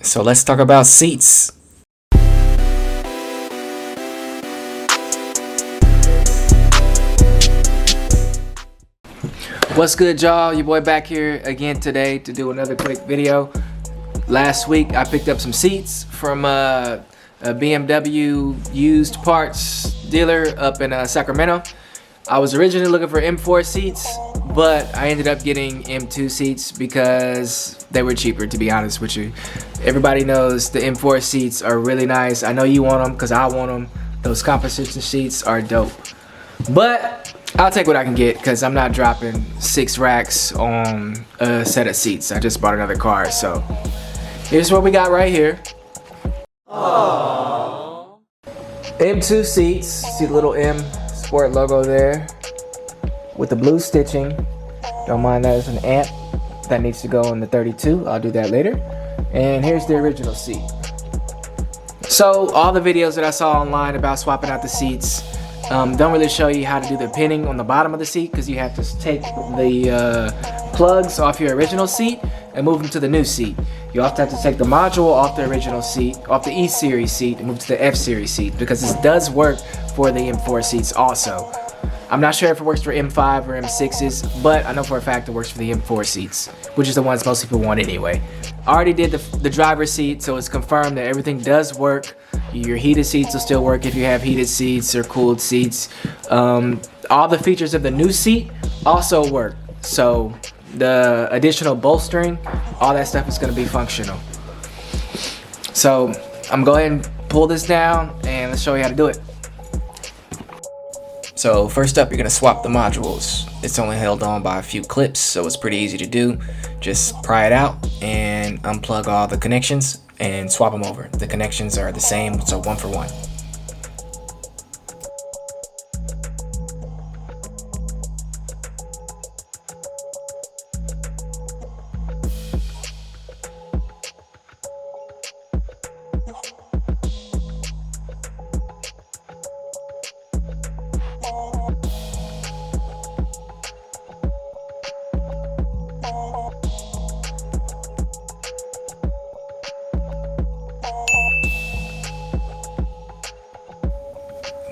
So let's talk about seats. What's good, y'all? Your boy back here again today to do another quick video. Last week I picked up some seats from a BMW used parts dealer up in Sacramento. I was originally looking for M4 seats, but I ended up getting M2 seats because they were cheaper, to be honest with you. Everybody knows the M4 seats are really nice. I know you want them because I want them. Those composition seats are dope. But I'll take what I can get because I'm not dropping 6 racks on a set of seats. I just bought another car, so here's what we got right here. Aww. M2 seats. See the little M Sport logo there with the blue stitching. Don't mind that, it's an amp that needs to go in the 32. I'll do that later. And here's the original seat. So all the videos that I saw online about swapping out the seats don't really show you how to do the pinning on the bottom of the seat, because you have to take the plugs off your original seat and move them to the new seat. You also have to take the module off the original seat, off the E-series seat, and move to the F-series seat, because this does work for the M4 seats also. I'm not sure if it works for M5 or M6s, but I know for a fact it works for the M4 seats, which is the ones most people want anyway. I already did the driver's seat, so it's confirmed that everything does work. Your heated seats will still work if you have heated seats or cooled seats. All the features of the new seat also work. So the additional bolstering, all that stuff is going to be functional. So I'm going to go ahead and pull this down and let's show you how to do it. So first up, you're going to swap the modules. It's only held on by a few clips, so it's pretty easy to do. Just pry it out and unplug all the connections and swap them over. The connections are the same, so 1 for 1.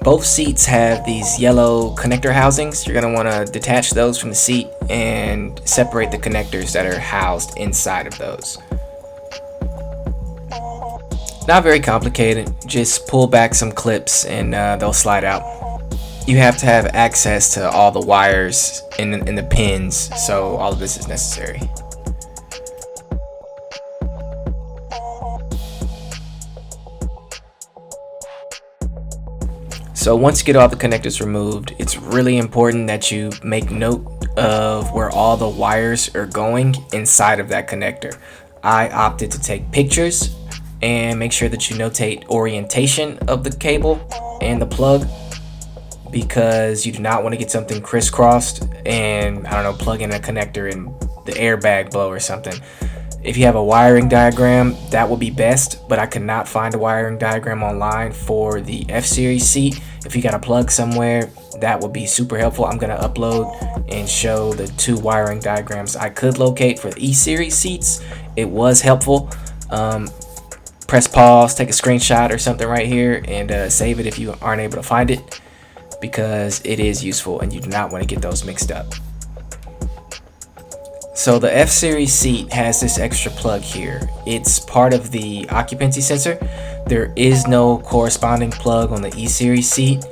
Both seats have these yellow connector housings. You're going to want to detach those from the seat and separate the connectors that are housed inside of those. Not very complicated. Just pull back some clips and they'll slide out. You have to have access to all the wires and the pins, so all of this is necessary. So once you get all the connectors removed, it's really important that you make note of where all the wires are going inside of that connector. I opted to take pictures and make sure that you notate orientation of the cable and the plug, because you do not want to get something crisscrossed and, I don't know, plug in a connector and the airbag blow or something. If you have a wiring diagram, that will be best, but I could not find a wiring diagram online for the F-series seat. If you got a plug somewhere, that would be super helpful. I'm going to upload and show the 2 wiring diagrams I could locate for the E-series seats. It was helpful. Press pause, take a screenshot or something right here, and save it if you aren't able to find it, because it is useful and you do not want to get those mixed up. So the F-series seat has this extra plug here. It's part of the occupancy sensor. There is no corresponding plug on the E-series seat,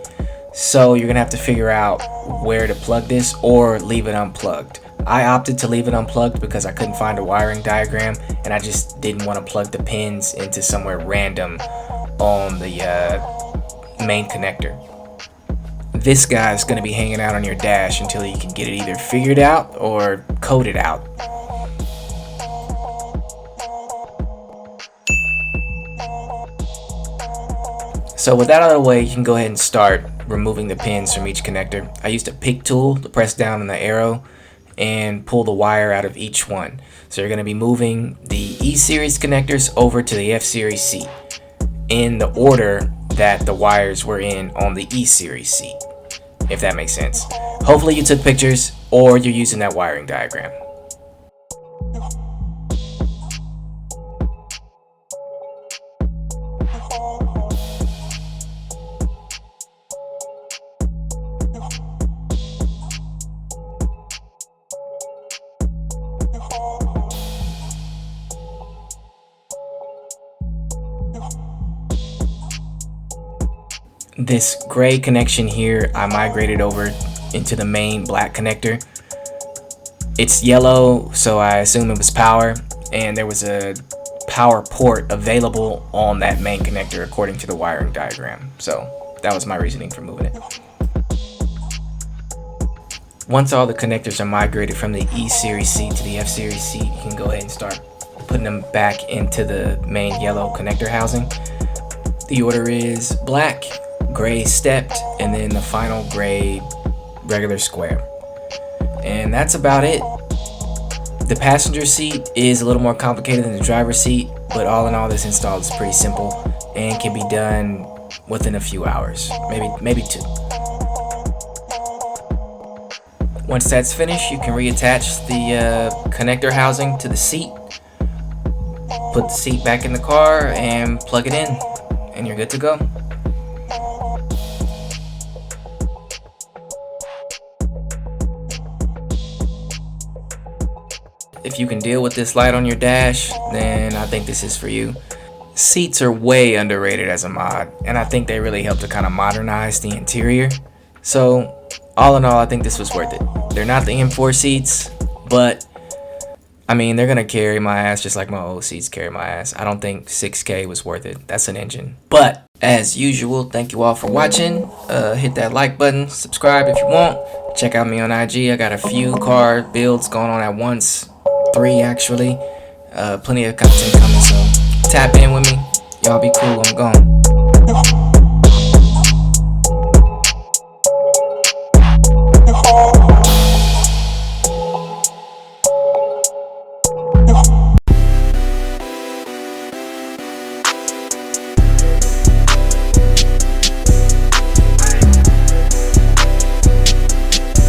so you're gonna have to figure out where to plug this or leave it unplugged. I opted to leave it unplugged because I couldn't find a wiring diagram and I just didn't want to plug the pins into somewhere random on the main connector. This guy's going to be hanging out on your dash until you can get it either figured out or coded out. So with that out of the way, you can go ahead and start removing the pins from each connector. I used a pick tool to press down on the arrow and pull the wire out of each one. So you're going to be moving the E-series connectors over to the F-series seat in the order that the wires were in on the E-series seat, if that makes sense. Hopefully you took pictures or you're using that wiring diagram. This gray connection here, I migrated over into the main black connector. It's yellow, so I assume it was power, and there was a power port available on that main connector according to the wiring diagram. So that was my reasoning for moving it. Once all the connectors are migrated from the E-series seat to the F-series seat, you can go ahead and start putting them back into the main yellow connector housing. The order is black, gray stepped, and then the final gray regular square. And that's about it. The passenger seat is a little more complicated than the driver's seat, but all in all, this install is pretty simple and can be done within a few hours, maybe 2. Once that's finished, you can reattach the connector housing to the seat, put the seat back in the car, and plug it in, and you're good to go. If you can deal with this light on your dash, then I think this is for you. Seats are way underrated as a mod, and I think they really help to kind of modernize the interior. So all in all, I think this was worth it. They're not the M4 seats, but I mean, they're gonna carry my ass just like my old seats carry my ass. I don't think 6K was worth it. That's an engine. But as usual, thank you all for watching. Hit that like button, subscribe if you want. Check out me on IG. I got a few car builds going on at once. 3 actually. Plenty of content coming, so tap in with me. Y'all be cool. I'm gone.